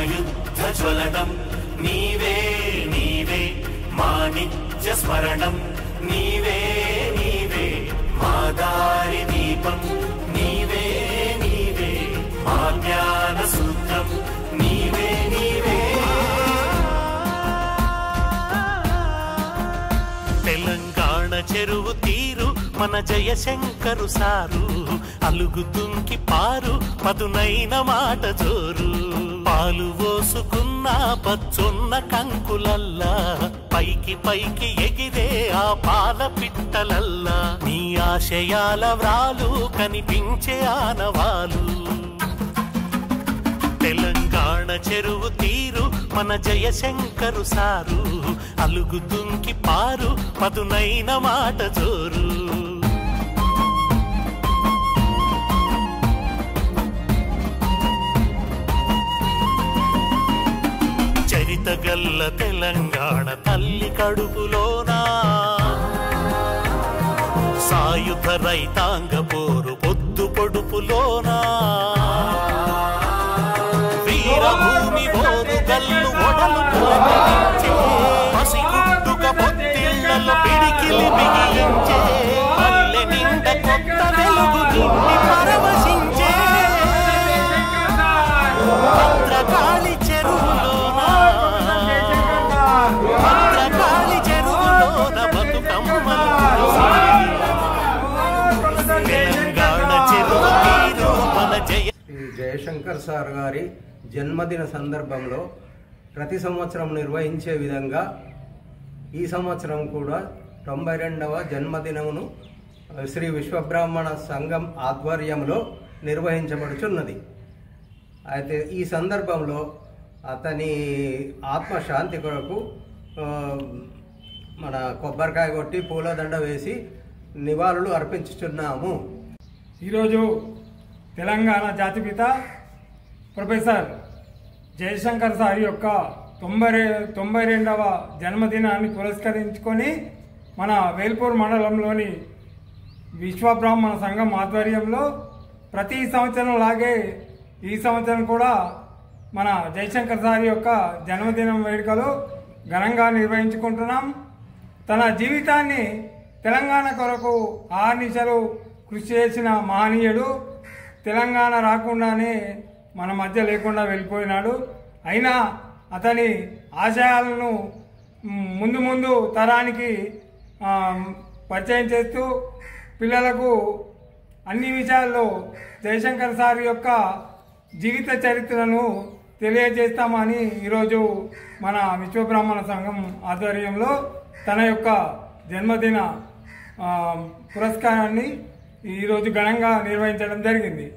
మాయుద్ధ జ్వలనం నీవే నీవే మా నిత్య స్మరణం నీవే నీవే మా దారి దీపం నీవే నీవే మా జ్ఞాన సూత్రం నీవే నీవే. తెలంగాణ చెరువు తీరు మన జయశంకరు సారు అలుగుతుంకి పారు పదునైన మాట జోరు పాలు పోసుకున్న పచ్చున్న కంకులల్లా పైకి పైకి ఎగిరే ఆ పాల పిట్టలల్లా నీ ఆశయాల వ్రాలు కనిపించే ఆనవాలు. తెలంగాణ చెరువు తీరు మన జయశంకరు సారు అలుగుతుంకి పారు పదునైన మాట జోరు. చరితగల్ల తెలంగాణ తల్లి కడుపులోనా సాయుధ రైతాంగ పోరు పొద్దు పొడుపులోనా వీరభూమి ఓరు గల్లు ఒడలు పులకరించే పసిగుట్టుక పొత్తిళ్లలో పిడికిలి బిగించే పల్లె నిండ కొత్త వెలుగు నిండి పరవశించే భద్రకాళి చెరువులోన భద్రకాళి చెరువులోన బతుకమ్మలు తెలంగాణ చెరువు తీరు మన జయశంకర్ సార్ గారి జన్మదిన సందర్భంలో ప్రతి సంవత్సరం నిర్వహించే విధంగా ఈ సంవత్సరం కూడా 92వ జన్మదినమును శ్రీ విశ్వబ్రాహ్మణ సంఘం ఆధ్వర్యంలో నిర్వహించబడుచున్నది. అయితే ఈ సందర్భంలో అతని ఆత్మశాంతి కొరకు మన కొబ్బరికాయ కొట్టి పూలదండ వేసి నివాళులు అర్పించుచున్నాము. ఈరోజు తెలంగాణ జాతిపిత ప్రొఫెసర్ జయశంకర్ సార్ యొక్క 92వ జన్మదినాన్ని పురస్కరించుకొని మన వేల్పూర్ మండలంలోని విశ్వబ్రాహ్మణ సంఘం ఆధ్వర్యంలో ప్రతి సంవత్సరం లాగే ఈ సంవత్సరం కూడా మన జయశంకర్ సార్ యొక్క జన్మదినం వేడుకలు ఘనంగా నిర్వహించుకుంటున్నాం. తన జీవితాన్ని తెలంగాణ కొరకు ఆర్నిశలు కృషి చేసిన మహనీయుడు తెలంగాణ రాకుండానే మన మధ్య లేకుండా వెళ్ళిపోయినాడు. అయినా అతని ఆశయాలను ముందు ముందు తరానికి పరిచయం చేస్తూ పిల్లలకు అన్ని విషయాల్లో జయశంకర్ సార్ యొక్క జీవిత చరిత్రను తెలియజేస్తామని ఈరోజు మన విశ్వబ్రాహ్మణ సంఘం ఆధ్వర్యంలో తన యొక్క జన్మదిన పురస్కారాన్ని ఈరోజు ఘనంగా నిర్వహించడం జరిగింది.